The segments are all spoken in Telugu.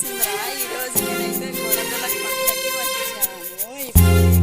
వచ్చేసిందిరా. ఈరోజు నేనైతే గోడలకు పక్కకి వచ్చాను.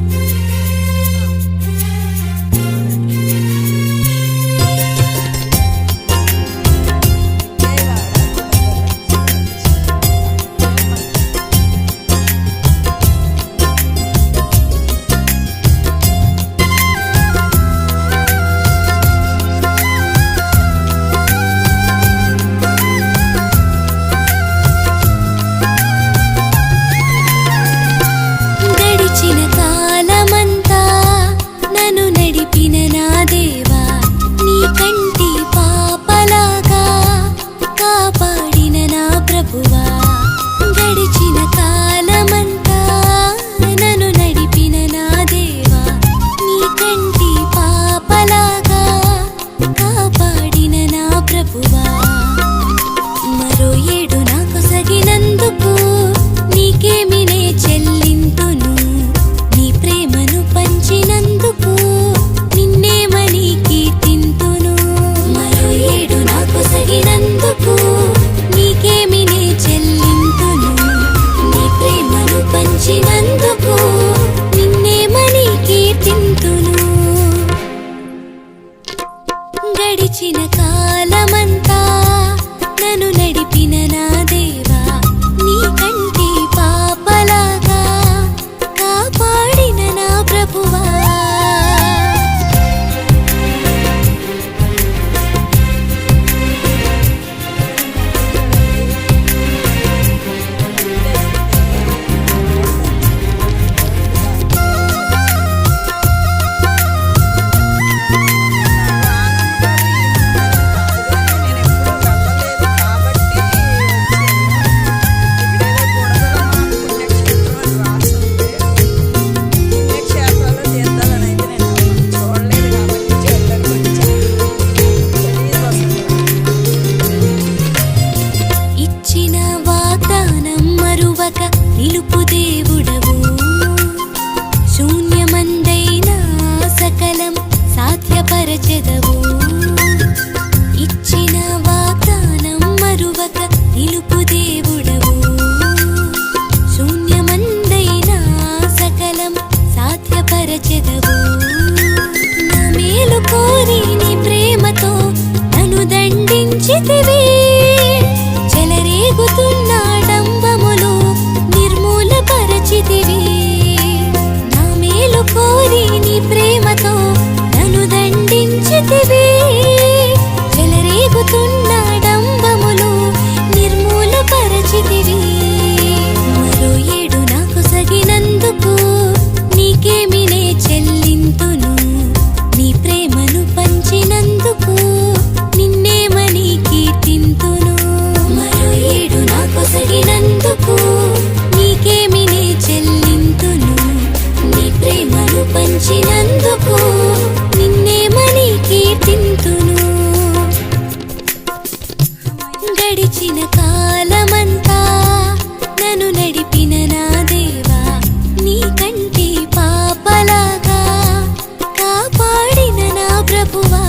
గడిచిన కాలమంతా నన్ను నడిపిన నా దేవా నీ కంటి పాపలాగా కాపాడిన నా ప్రభువా నిలుపు దేవుడవు శూన్యమందైనా సకలం సాధ్యపరచెదవు ఇచ్చిన వాగ్దానం మరువక నిలుపు దేవుడవు శూన్యమందైనా సకలం సాధ్యపరచెదవు నా మేలు కోరి నీ ప్రేమతో నన్ను దండించితివి చెలరేగుతున్న డంబములు నిర్మూలపరచితివి నా మేలు కోరి నీ ప్రేమతో నన్ను దండించితివి చెలరేగుతున్న డంబములు నిర్మూలపరచితివి మరో ఏడు నాకు సగినందుకు నీకేమి నే చెల్లింతును నీ ప్రేమను పంచినందుకు నిన్నేమని కీర్తింతును మరో ఏడు నాకు సగినందుకు నీకేమి నే చెల్లింతును నీ ప్రేమను పంచినందుకు నిన్నేమని కీర్తింతును గడిచిన కాలమంతా నన్ను నడిపిన నా దేవా నీ కంటి పాపలాగా కాపాడిన నా ప్రభువా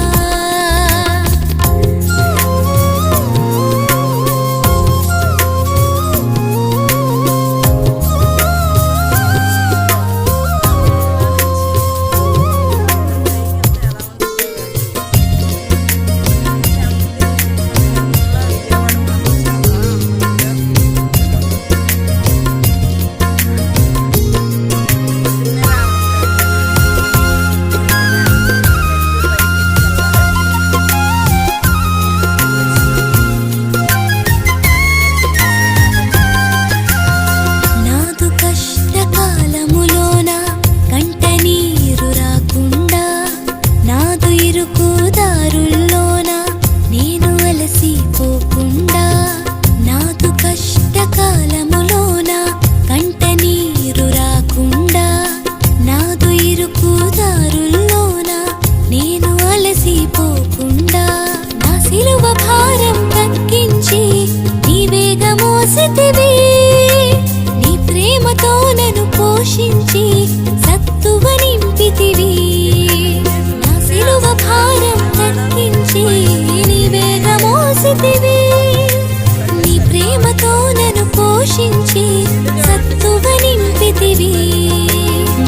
నీ ప్రేమతో నన్ను పోషించి సత్తువ నింపితివి నా సిలువ భారం తగ్గించి నీ వేగ మోసితివి నీ ప్రేమతో నన్ను పోషించి పోషించి సత్తువ నింపితివి.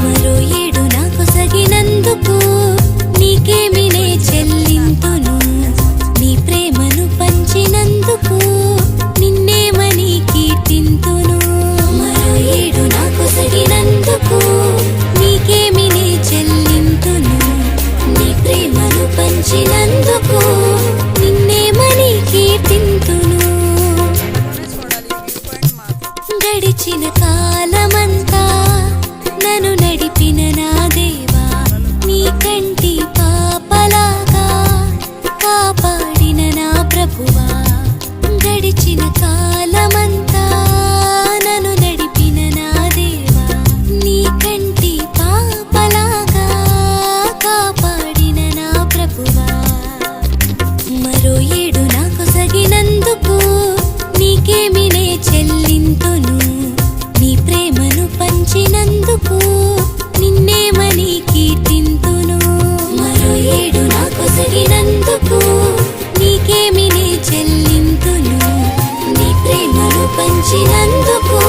మరో ఏడు నాకు సగినందుకు నీకేమి నే చెల్లింతును. నీ ప్రేమను పంచినందుకు నిన్నేమని కీర్తింతును. మరో ఏడు నాకు సగినందుకు నీకేమి నే చెల్లింతును. నీ ప్రేమను పంచినందుకు నిన్నేమని కీర్తింతును. గడిచిన కాలమంతా నన్ను నడిపిన నా దేవా, నీ కంటి పాపలాగా కాపాడిన నా ప్రభువా. గడిచిన కాలమంతా నన్ను నడిపిన నా దేవా, నీ కంటి పాపలాగా కాపాడిన నా ప్రభువా. మరో ఏడు నాకు సగినందుకు నీకేమి నే చెల్లింతును. నీ ప్రేమను పంచినందుకు నిన్నేమని కీర్తింతును. మరో ఏడు నాకు సగినందుకు నీకేమి నే చెల్లింతును. నీ ప్రేమను పంచినందుకు